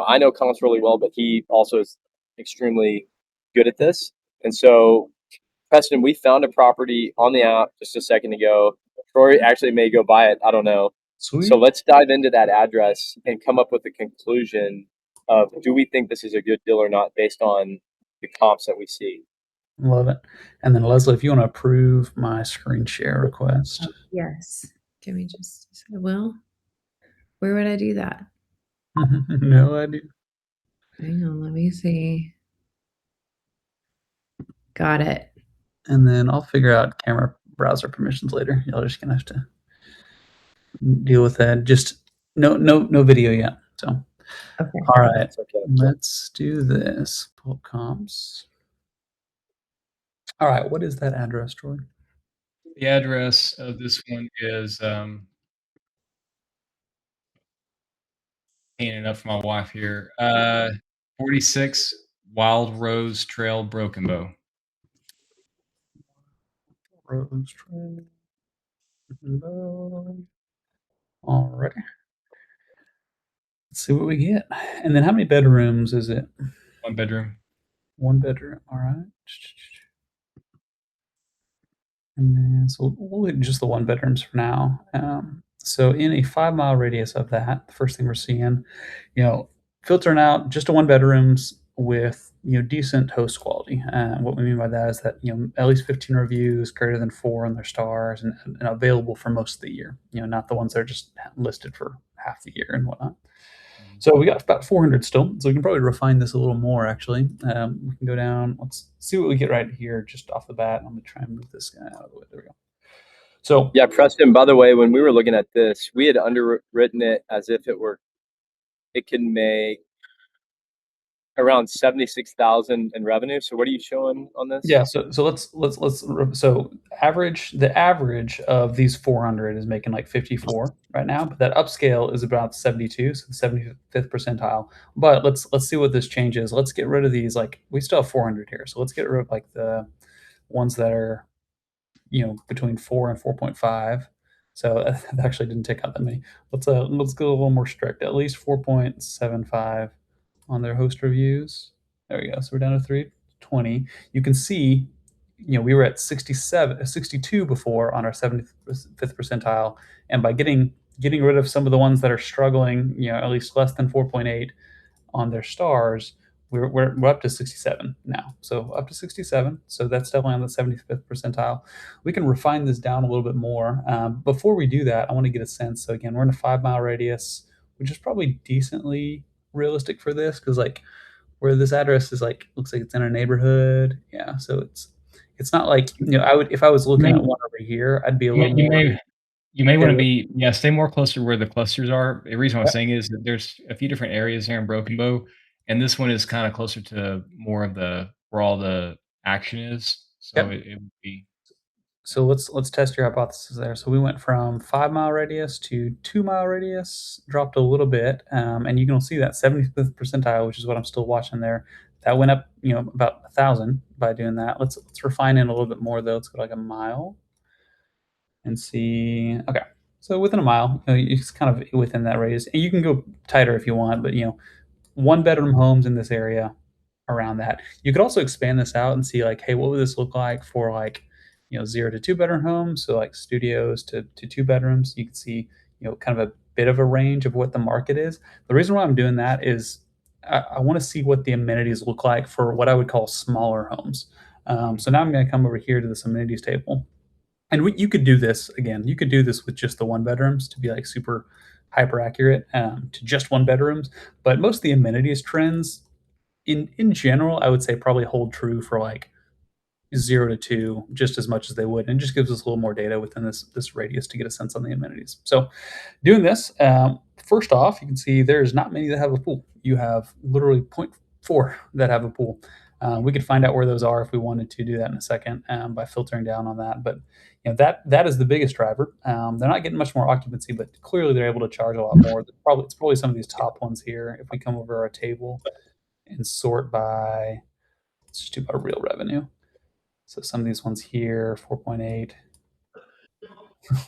I know comps really well, but he also is extremely good at this. And so, Preston, we found a property on the app just a second ago. Troy actually may go buy it. I don't know. So Sweet. let's dive into that address and come up with a conclusion of, do we think this is a good deal or not based on the comps that we see. Love it. And then Leslie, if you want to approve my screen share request. Yes. Give me just a second. Well, where would I do that? No idea. Hang on, let me see. Got it. And then I'll figure out camera browser permissions later. Y'all are just gonna have to deal with that. Just no video yet. So Okay. all right. It's okay. Let's do this. Pull up comps. All right, what is that address, Troy? The address of this one is hanging up for my wife here. 46 Wild Rose Trail, Broken Bow. Rose Trail. All right. Let's see what we get. And then how many bedrooms is it? 1 bedroom. 1 bedroom. All right. And then so we'll look at just the 1 bedrooms for now. So in a 5-mile radius of that, the first thing we're seeing, filtering out just a 1 bedrooms with decent host quality. What we mean by that is that at least 15 reviews, greater than 4 on their stars, and available for most of the year. Not the ones that are just listed for half the year and whatnot. So we got about 400 still. So we can probably refine this a little more, actually. We can go down. Let's see what we get right here just off the bat. I'm going to try and move this guy out of the way. There we go. So yeah, Preston, by the way, when we were looking at this, we had underwritten it as if it can make around 76,000 in revenue. So what are you showing on this? Yeah, so let's so the average of these 400 is making like 54 right now, but that upscale is about 72, so the 75th percentile. But let's see what this changes. Let's get rid of these. Like, we still have 400 here, so let's get rid of like the ones that are between 4 and 4.5. So that actually didn't take out that many. Let's go a little more strict. At least 4.75 on their host reviews. There we go. So we're down to 320. You can see, we were at 62 before on our 75th percentile, and by getting rid of some of the ones that are struggling, at least less than 4.8 on their stars, we're up to 67 now. So up to 67. So that's definitely on the 75th percentile. We can refine this down a little bit more. Before we do that, I want to get a sense. So again, we're in a 5-mile radius, which is probably decently realistic for this, because like where this address is, like, looks like it's in a neighborhood. Yeah. So it's not like, if I was looking at one over here, I'd be a little more. You may want to stay more closer to where the clusters are. The reason I'm saying is that there's a few different areas here in Broken Bow, and this one is kind of closer to more of where all the action is. So Yep. it would be. So let's test your hypothesis there. So we went from 5-mile radius to 2-mile radius, dropped a little bit, and you can see that 75th percentile, which is what I'm still watching there. That went up, about 1,000 by doing that. Let's refine it a little bit more though. Let's go like a mile and see. Okay, so within a mile, it's kind of within that radius. And you can go tighter if you want, but 1-bedroom homes in this area around that. You could also expand this out and see, like, hey, what would this look like for like 0 to 2-bedroom homes, so like studios to 2 bedrooms. You can see kind of a bit of a range of what the market is. The reason why I'm doing that is I want to see what the amenities look like for what I would call smaller homes. So now I'm going to come over here to this amenities table, and you could do this again. You could do this with just the 1-bedrooms to be like super hyper accurate to just 1-bedrooms. But most of the amenities trends in general, I would say probably hold true for like 0 to 2 just as much as they would, and it just gives us a little more data within this radius to get a sense on the amenities. So doing this, first off, you can see there's not many that have a pool. You have literally 0.4 that have a pool. We could find out where those are if we wanted to do that in a second by filtering down on that. But that is the biggest driver. They're not getting much more occupancy, but clearly they're able to charge a lot more. It's probably some of these top ones here. If we come over our table and sort by, let's just do about real revenue. So some of these ones here, 4.8.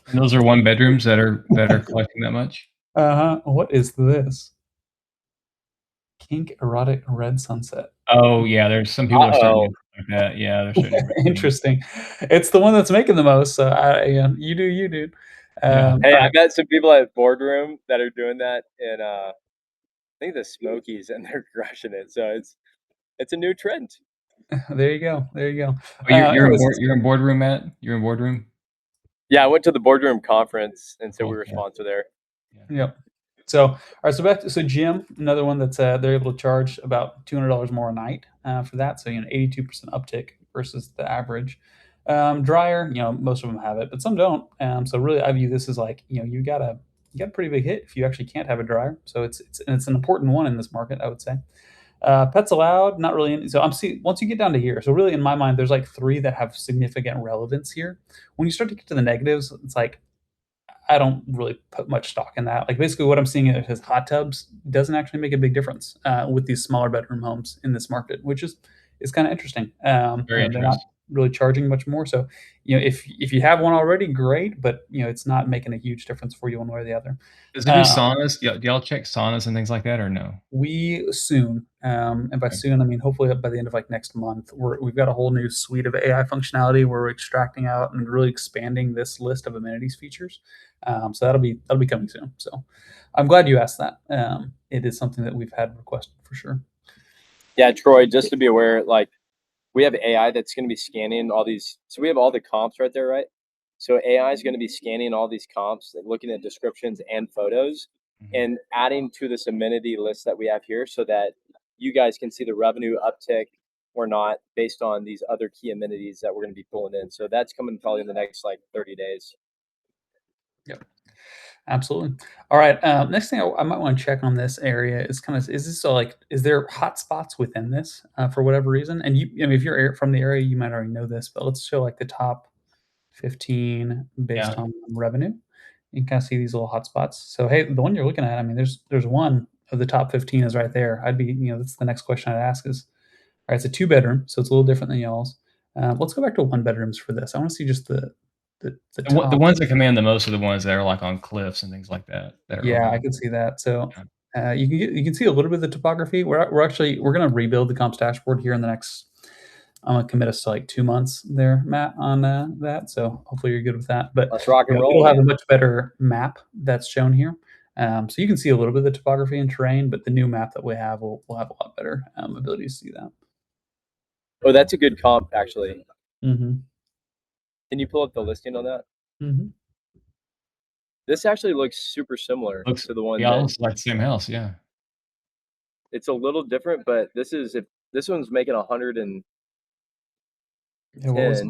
And those are 1-bedrooms that are collecting that much. What is this? Kink erotic red sunset. Oh yeah, there's some people are starting to Uh-oh. do like that. Yeah, they're starting to recommend it. Interesting. It's the one that's making the most. So you do you, dude. Yeah. Hey, All I right. met some people at Boardroom that are doing that in I think the Smokies, and they're crushing it. So it's a new trend. There you go. There you go. Oh, Anyways, you're in boardroom, Matt? You're in boardroom? Yeah, I went to the Boardroom conference, and so we Cool, were a yeah. sponsor there. Yeah. yep. So, all right. So back to Jim, another one that's they're able to charge about $200 more a night for that. So 82% uptick versus the average. Dryer, most of them have it, but some don't. So really, I view this as like you got a pretty big hit if you actually can't have a dryer. So it's an important one in this market, I would say. Pets allowed, not really. So I'm seeing once you get down to here. So really, in my mind, there's like 3 that have significant relevance here. When you start to get to the negatives, it's like I don't really put much stock in that. Like basically, what I'm seeing is hot tubs doesn't actually make a big difference with these smaller bedroom homes in this market, which is kind of interesting. Very They're not interesting. really charging much more. So if you have one already, great, but it's not making a huge difference for you one way or the other. Does it do saunas? Do y'all check saunas and things like that or no? We soon, and by Okay. soon I mean hopefully by the end of like next month, we've got a whole new suite of AI functionality where we're extracting out and really expanding this list of amenities features. So that'll be coming soon. So I'm glad you asked that. It is something that we've had requested for sure. Yeah, Troy, just to be aware, like we have AI that's going to be scanning all these. So we have all the comps right there, right? So AI is going to be scanning all these comps, looking at descriptions and photos, Mhm. and adding to this amenity list that we have here, so that you guys can see the revenue uptick or not based on these other key amenities that we're going to be pulling in. So that's coming probably in the next like 30 days. Yep. Absolutely. All right. Next thing I might want to check on this area is is this like is there hot spots within this for whatever reason? And I mean, if you're from the area, you might already know this, but let's show like the top 15 based Yeah. on revenue. You can kind of see these little hotspots. So hey, the one you're looking at, I mean, there's one of the top 15 is right there. I'd be, that's the next question I'd ask is, all right, it's a 2-bedroom, so it's a little different than y'all's. Let's go back to 1-bedrooms for this. I want to see just the The top. ones that command the most are the ones that are, like, on cliffs and things like that, that are Yeah, I overlooked. can see that. So Yeah. you can see a little bit of the topography. We're gonna rebuild the comps dashboard here in the next. I'm gonna commit us to like 2 months there, Matt, on that. So hopefully you're good with that. But Let's rock and roll, it'll have a man. much better map that's shown here. So you can see a little bit of the topography and terrain, but the new map that we have will have a lot better ability to see that. Oh, that's a good comp, actually. Mm-hmm. Can you pull up the listing on that? Mm-hmm. This actually looks super similar Looks to the one yeah, it that looks like the same house, yeah. it's a little different, but if this one's making 110. Yeah, what was it?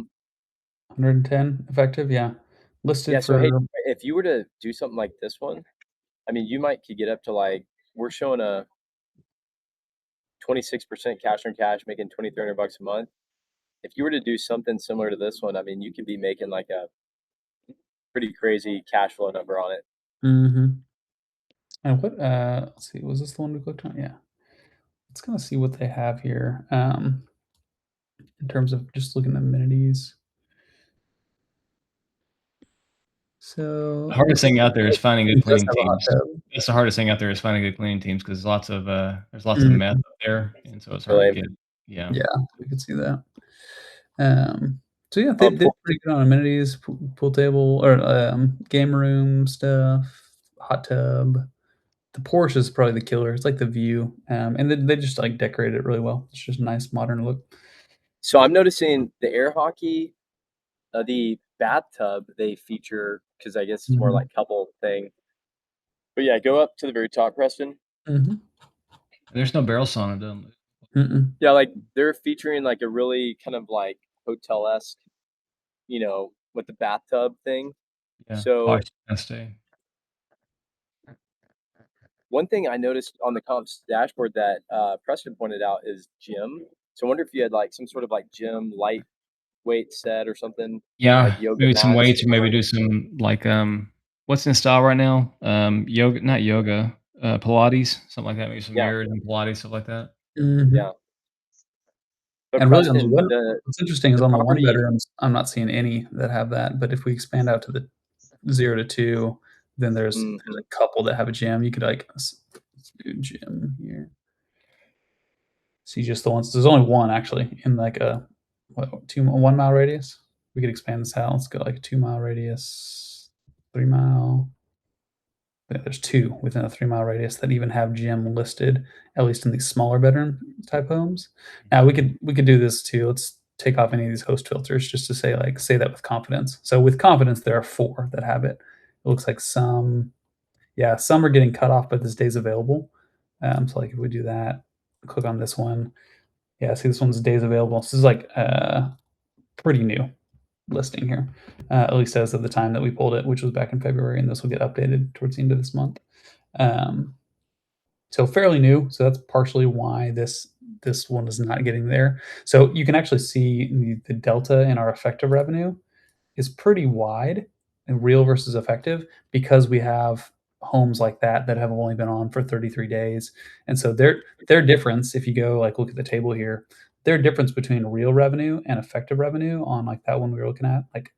110 effective? Yeah, listed Yeah, so for. hey, if you were to do something like this one, I mean, could get up to like we're showing a 26% cash on cash, making $2,300 a month. If you were to do something similar to this one, I mean, you could be making like a pretty crazy cash flow number on it. Mm-hmm. And what? Let's see. Was this the one we clicked on? Yeah. Let's kind of see what they have here in terms of just looking at amenities. So The hardest thing out there is finding good it does cleaning have a hot teams. tub. That's the hardest thing out there is finding good cleaning teams because there's lots of Mhm. meth up there, and so it's hard to Really. get. Yeah. Yeah, we could see that. So yeah, Oh, they're pretty good on amenities, pool table or game room stuff, hot tub. The Porsche is probably the killer. It's like the view, and they just like decorate it really well. It's just a nice modern look. So I'm noticing the air hockey, the bathtub they feature because I guess it's more Mhm. like couple thing. But yeah, go up to the very top, Preston. Mhm. There's no barrel sauna, doesn't it? Mm-mm. Yeah, like they're featuring like a really kind of like hotel-esque, with the bathtub thing. Yeah. So Stay. one thing I noticed on the comps dashboard that Preston pointed out is gym. So I wonder if you had like some sort of like gym lightweight set or something, Yeah, like yoga maybe some mats. weights or maybe do some, like, what's in style right now? Yoga not yoga, Pilates, something like that, maybe some Yeah, mirrors and Pilates, stuff like that. Mhm. yeah. But And really on the Preston, one what's interesting is the on the 1 property, bedrooms, I'm not seeing any that have that, but if we expand out to the 0 to 2, then there's mhm. a couple that have a gym. You could, like, let's do gym here. see just the ones. There's only one actually in like a 1 mile radius. We could expand this out. Let's go like a 2 mile radius, 3 mile. Yeah, there's two within a 3 mile radius that even have gym listed, at least in these smaller bedroom type homes. Now we could do this too. Let's take off any of these host filters just to say that with confidence. So with confidence, there are 4 that have it. It looks like some are getting cut off, but this day's available. So like if we do that, click on this one. Yeah, see this one's days available. This is like pretty new listing here, at least as of the time that we pulled it, which was back in February, and this will get updated towards the end of this month. So fairly new. So that's partially why this one is not getting there. So you can actually see the delta in our effective revenue is pretty wide in real versus effective because we have homes like that have only been on for 33 days. And so their difference, if you go like look at the table here, their difference between real revenue and effective revenue on like that one we were looking at, like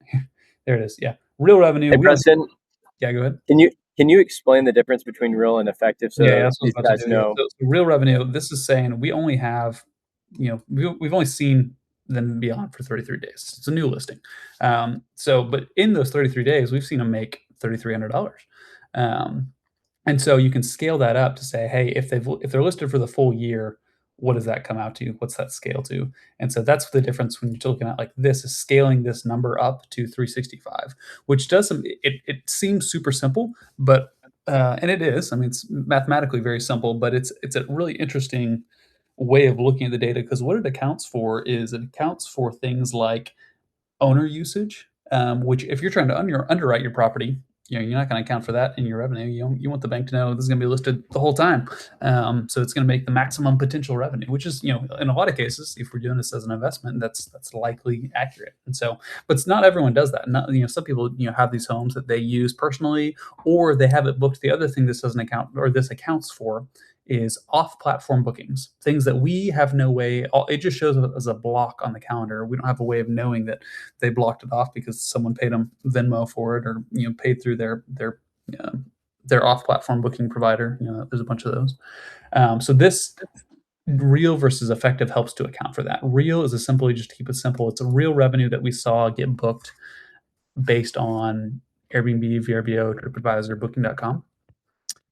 there it is. Yeah. Real revenue. Hey, Preston, Yeah, go ahead. can you explain the difference between real and effective so Yeah, that's what these I was about guys to do. know? So real revenue, this is saying we only have, we've only seen them be on for 33 days. It's a new listing. But in those 33 days, we've seen them make $3,300. And so you can scale that up to say, hey, if they're listed for the full year, what does that come out to? What's that scale to? And so that's the difference when you're looking at like this is scaling this number up to 365, which does it seems super simple, but and it is. I mean, it's mathematically very simple, but it's a really interesting way of looking at the data because what it accounts for is it accounts for things like owner usage, which if you're trying to underwrite your property, you're not going to account for that in your revenue. You want the bank to know this is going to be listed the whole time. So it's going to make the maximum potential revenue, which is, in a lot of cases, if we're doing this as an investment, that's likely accurate. And so, but not everyone does that. Not, some people, have these homes that they use personally, or they have it booked. The other thing this doesn't account, or this accounts for, is off-platform bookings, things that we have no way. It just shows up as a block on the calendar. We don't have a way of knowing that they blocked it off because someone paid them Venmo for it, or paid through their off-platform booking provider. There's a bunch of those. So this real versus effective helps to account for that. Real is simply, just to keep it simple, it's a real revenue that we saw get booked based on Airbnb, VRBO, TripAdvisor, Booking.com.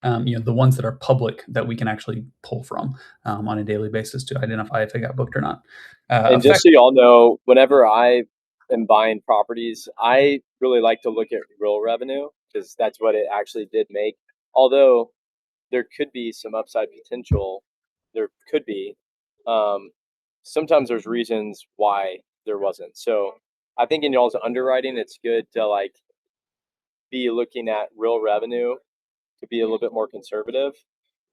The ones that are public that we can actually pull from on a daily basis to identify if they got booked or not. And just so y'all know, whenever I am buying properties, I really like to look at real revenue because that's what it actually did make. Although there could be some upside potential, there could be. Sometimes there's reasons why there wasn't. So I think in y'all's underwriting, it's good to be looking at real revenue to be a little bit more conservative,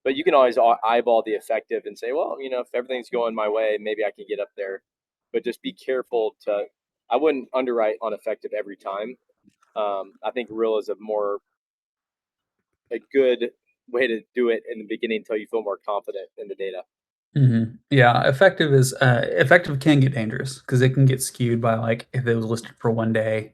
but you can always eyeball the effective and say, well, if everything's going my way, maybe I can get up there, but just be careful I wouldn't underwrite on effective every time. I think real is a good way to do it in the beginning until you feel more confident in the data. Mm-hmm. Yeah, effective can get dangerous because it can get skewed by if it was listed for one day.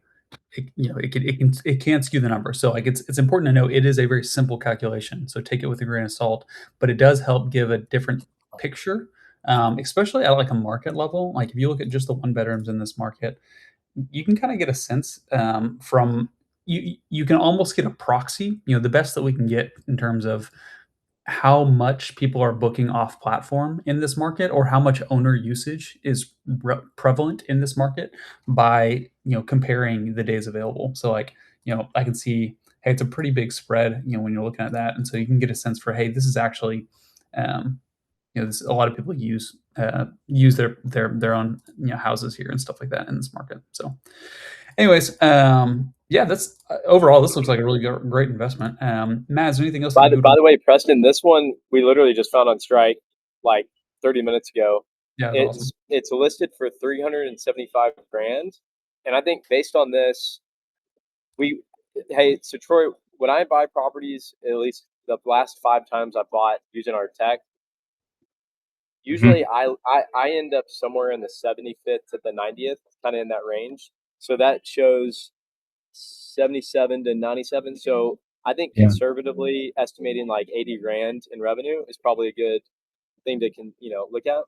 It can skew the number. So it's important to know it is a very simple calculation. So take it with a grain of salt, but it does help give a different picture, especially at a market level. Like if you look at just the one bedrooms in this market, you can kind of get a sense from you can almost get a proxy. The best that we can get in terms of how much people are booking off platform in this market or how much owner usage is prevalent in this market by comparing the days available. So I can see, hey, it's a pretty big spread when you're looking at that, and so you can get a sense for, hey, this is actually a lot of people use their own houses here and stuff like that in this market. So anyways, that's overall, this looks like a really great investment. Matt, is there anything else? By the way, Preston, this one we literally just found on Strike 30 minutes ago. Yeah, it's listed for $375,000, and I think based on this, so Troy, when I buy properties, at least the last 5 times I bought using our tech, usually I end up somewhere in the 75th to the 90th, kind of in that range. So that shows 77 to 97. So I think conservatively estimating $80,000 in revenue is probably a good thing to look at.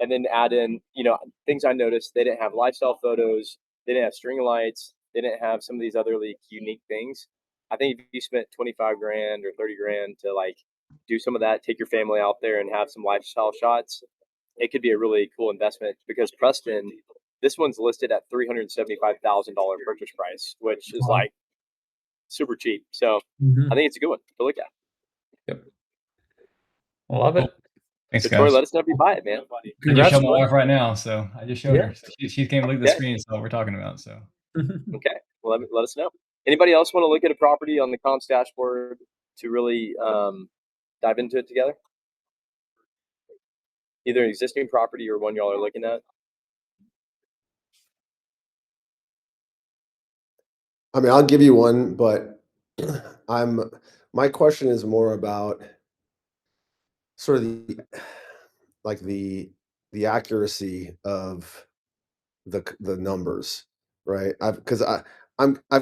and then add in, things I noticed. They didn't have lifestyle photos. They didn't have string lights. They didn't have some of these other like unique things. I think if you spent 25 grand or 30 grand to like do some of that, take your family out there and have some lifestyle shots, it could be a really cool investment because Preston, this one's listed at $375,000 purchase price, which is Wow. like super cheap. So Mhm. I think it's a good one to look at. Yep. Love it. Thanks, So Troy, guys. let us know if you buy it, man. I just Congrats, showed my Troy. wife right now, so I just showed Yeah. her. So she can't look at the Okay. screen, so what we're talking about. So Okay. Well, let us know. Anybody else want to look at a property on the comps dashboard to really dive into it together? Either an existing property or one y'all are looking at. I mean, I'll give you one, but my question is more about sort of the accuracy of the numbers, right? I've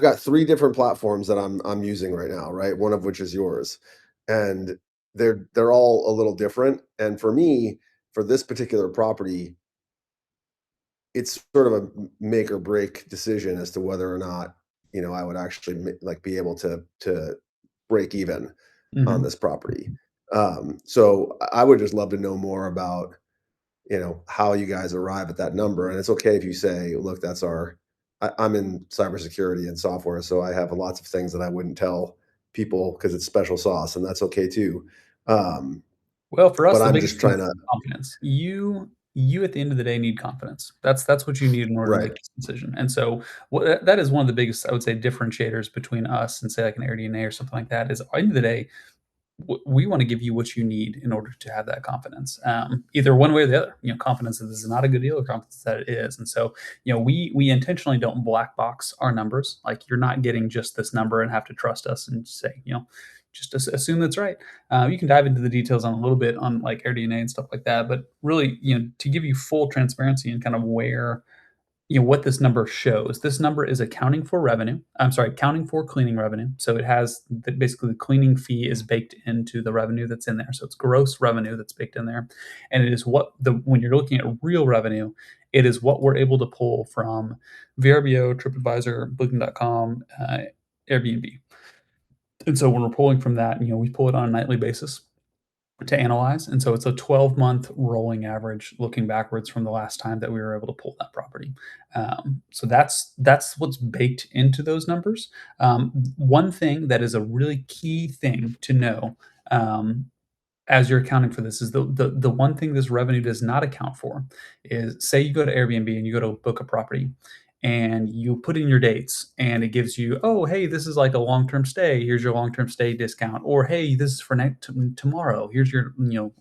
got 3 different platforms that I'm using right now, right? One of which is yours. And they're all a little different. And for me, for this particular property, it's sort of a make or break decision as to whether or not, I would actually like be able to break even on Mhm. this property. So I would just love to know more about, how you guys arrive at that number. And it's okay if you say, look, I'm in cybersecurity and software, so I have lots of things that I wouldn't tell people because it's special sauce, and that's okay too. Um, Well, for us, but the I'm biggest just thing trying is to, confidence. You at the end of the day need confidence. That's what you need in order to right. make this decision. And so that is one of the biggest, I would say, differentiators between us and say like an AirDNA or something like that. Is at the end of the day, we want to give you what you need in order to have that confidence, either one way or the other. Confidence that this is not a good deal or confidence that it is. And so, we intentionally don't black box our numbers. Like you're not getting just this number and have to trust us and say, just assume that's right. You can dive into the details on a little bit on like AirDNA and stuff like that, but really, to give you full transparency and kind of where what this number shows. This number is accounting for revenue. I'm sorry, accounting for cleaning revenue. So it has basically the cleaning fee is baked into the revenue that's in there. So it's gross revenue that's baked in there, and it is when you're looking at real revenue, it is what we're able to pull from VRBO, TripAdvisor, Booking.com, Airbnb. And so when we're pulling from that, we pull it on a nightly basis to analyze. And so it's a 12-month rolling average looking backwards from the last time that we were able to pull that property. So that's what's baked into those numbers. One thing that is a really key thing to know as you're accounting for this is the one thing this revenue does not account for is say you go to Airbnb and you go to book a property and you put in your dates and it gives you, oh, hey, this is like a long-term stay. Here's your long-term stay discount. Or, hey, this is for tomorrow. Here's your,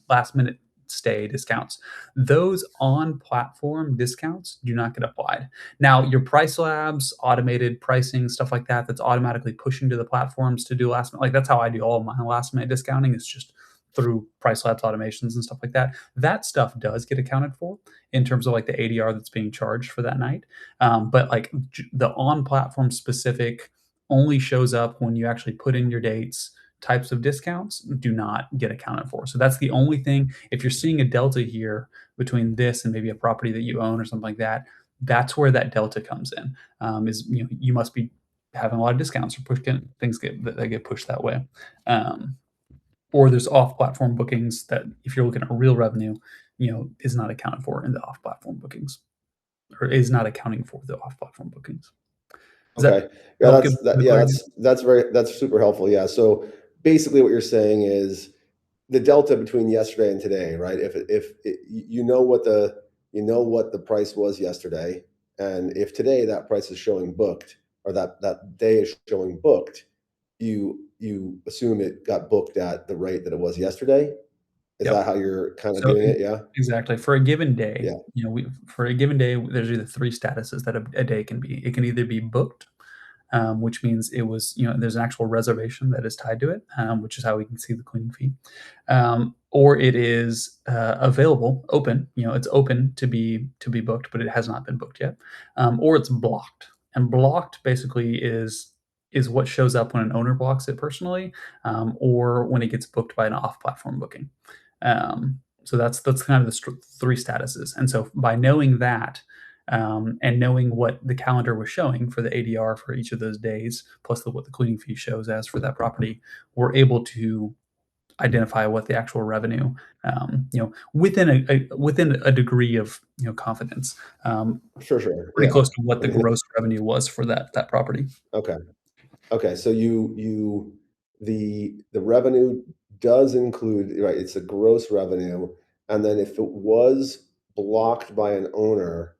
last minute stay discounts. Those on platform discounts do not get applied. Now, your price labs, automated pricing, stuff like that, that's automatically pushing to the platforms to do last minute. Like that's how I do all of my last minute discounting. It's just through price labs automations and stuff like that. That stuff does get accounted for in terms of like the ADR that's being charged for that night. But like the on platform specific only shows up when you actually put in your dates. Types of discounts do not get accounted for. So that's the only thing. If you're seeing a delta here between this and maybe a property that you own or something like that, that's where that delta comes in. Is you must be having a lot of discounts or pushing things that get pushed that way. Or there's off-platform bookings that if you're looking at real revenue, is not accounted for in the off-platform bookings or is not accounting for the off-platform bookings. Does that Okay. Yeah, help give that's that. the Yeah, clarity? that's super helpful. Yeah. So basically, what you're saying is the delta between yesterday and today, right? You know what the price was yesterday, and if today that price is showing booked, or that day is showing booked, you assume it got booked at the rate that it was yesterday. Is Yep. that how you're kind of So doing it? Yeah. exactly. For a given day, Yeah. for a given day, there's either 3 statuses that a day can be. It can either be booked, which means it was, there's an actual reservation that is tied to it, which is how we can see the cleaning fee. Or it is available, open. It's open to be booked, but it has not been booked yet. Or it's blocked, and blocked basically is what shows up when an owner blocks it personally, or when it gets booked by an off-platform booking. So that's kind of the three statuses. And so by knowing that, and knowing what the calendar was showing for the ADR for each of those days, plus what the cleaning fee shows as for that property, we're able to identify what the actual revenue, within a degree of confidence, Sure. pretty Yeah. close to what the I mean, gross revenue was for that property. Okay. So the revenue does include, right? It's a gross revenue, and then if it was blocked by an owner,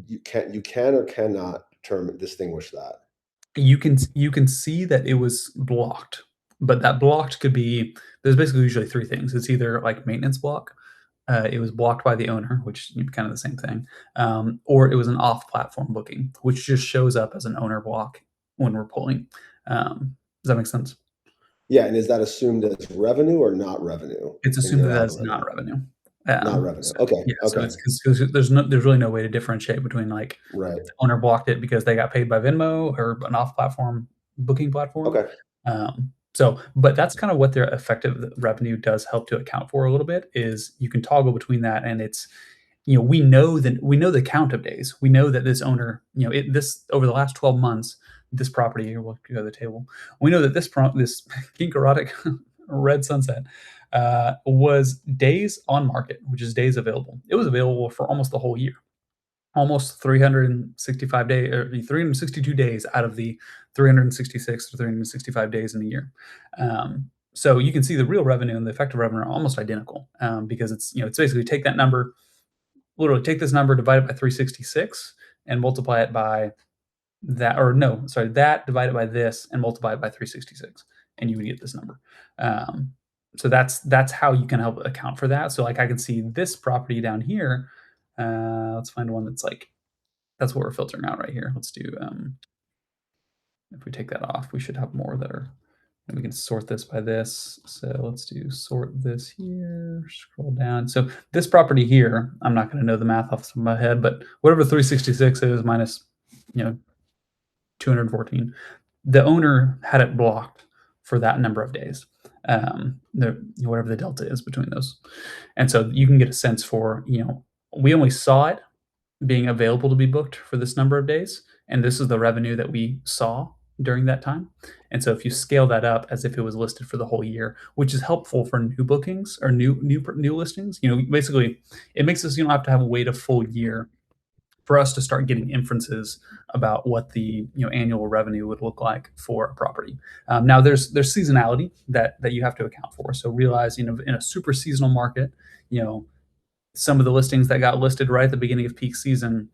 you can or cannot distinguish that. You can see that it was blocked, but that blocked could be, there's basically usually three things. It's either like maintenance block, it was blocked by the owner, which is kind of the same thing, or it was an off-platform booking, which just shows up as an owner block when we're pulling. Does that make sense? Yeah, and is that assumed as revenue or not revenue? It's in assumed your that that's algorithm? not revenue. Not revenue. So, Okay. yeah, so Okay. it's 'cause there's really no way to differentiate between like Right. the owner blocked it because they got paid by Venmo or an off-platform booking platform. Okay. But that's kind of what their effective revenue does help to account for a little bit, is you can toggle between that, and it's, we know the count of days. We know that this owner, this over the last 12 months, this property here, we'll go to the table. We know that this King Karotic Red Sunset was days on market, which is days available. It was available for almost the whole year, almost 365 days, or 362 days out of the 366 to 365 days in a year. So you can see the real revenue and the effective revenue are almost identical, because it's basically take that number, literally take this number, divide it by 366, and multiply it by that, or no, sorry, that divided by this and multiply it by 366, and you would get this number. So that's how you can help account for that. So like I can see this property down here. Let's find one that's what we're filtering out right here. Let's do, if we take that off, we should have more that are, and we can sort this by this. So let's do sort this here, scroll down. So this property here, I'm not going to know the math off the top of my head, but whatever 366 is minus, 214, the owner had it blocked for that number of days, whatever the delta is between those. And so you can get a sense for, we only saw it being available to be booked for this number of days, and this is the revenue that we saw during that time. And so if you scale that up as if it was listed for the whole year, which is helpful for new bookings or new listings, basically it makes us, you don't have to have to wait a full year for us to start getting inferences about what the annual revenue would look like for a property. Now there's seasonality that you have to account for. So realize, in a super seasonal market, some of the listings that got listed right at the beginning of peak season,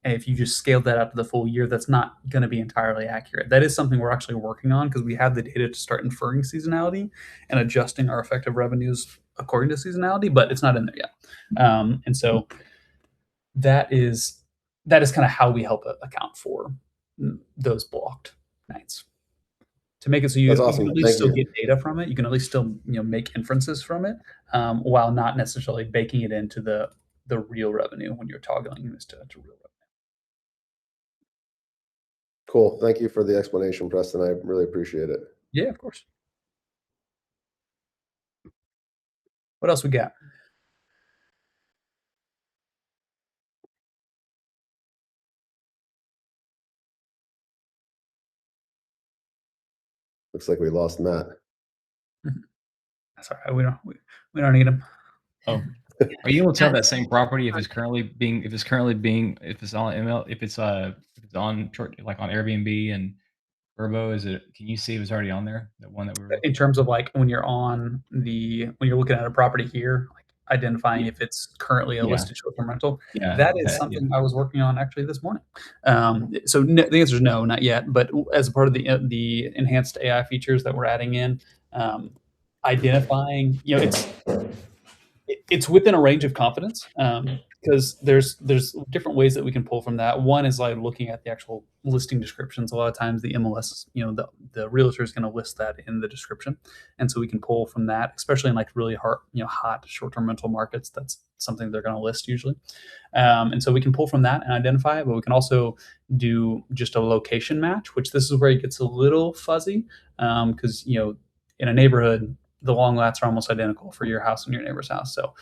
if you just scaled that out to the full year, that's not going to be entirely accurate. That is something we're actually working on, because we have the data to start inferring seasonality and adjusting our effective revenues according to seasonality, but it's not in there yet. And so that is kind of how we help account for those blocked nights, to make it so you That's can awesome. at least Thank still you. get data from it. You can at least still make inferences from it, while not necessarily baking it into the real revenue when you're toggling this to real revenue. Cool. Thank you for the explanation, Preston. I really appreciate it. Yeah, of course. What else we got? Looks like we lost Matt. That's all right. We don't need them. Oh, are you able to tell that same property if it's on ML, if it's on short, like on Airbnb and Verbo? Can you see if it's already on there? The one that we were In terms of like when you're looking at a property here, like identifying if it's currently a Yeah. listed short-term rental. Yeah, That is yeah. something I was working on actually this morning. So no, the answer is no, not yet. But as part of the enhanced AI features that we're adding in, identifying, it's within a range of confidence, because there's different ways that we can pull from that. One is like looking at the actual listing descriptions. A lot of times the MLS, the realtor is going to list that in the description, and so we can pull from that, especially in like really hot short-term rental markets. That's something they're going to list usually, and so we can pull from that and identify it. But we can also do just a location match, which this is where it gets a little fuzzy, because in a neighborhood, the long lats are almost identical for your house and your neighbor's house. So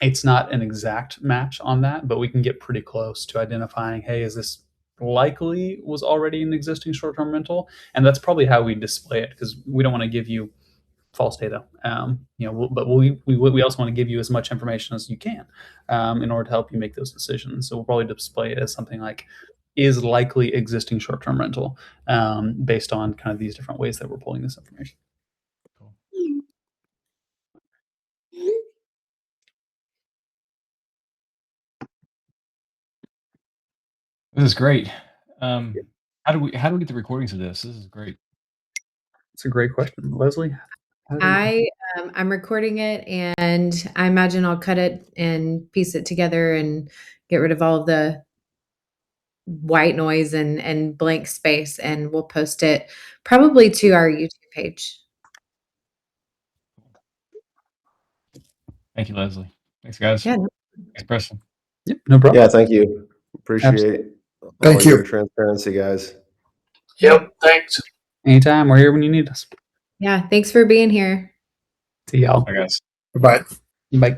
it's not an exact match on that, but we can get pretty close to identifying, hey, is this likely was already an existing short-term rental? And that's probably how we display it, because we don't want to give you false data. But we also want to give you as much information as you can in order to help you make those decisions. So we'll probably display it as something like is likely existing short-term rental based on kind of these different ways that we're pulling this information. Cool. This is great. How do we get the recordings of this? This is great. It's a great question, Leslie. I'm recording it, and I imagine I'll cut it and piece it together and get rid of all of the white noise and blank space, and we'll post it probably to our YouTube page. Thank you, Leslie. Thanks, guys. Yeah. Thanks, Preston. Yep, no problem. Yeah, thank you. Appreciate Thank all you. your transparency, guys. Yep. Thanks. Anytime, we're here when you need us. Yeah. Thanks for being here. See y'all. Bye, guys. Bye. Bye.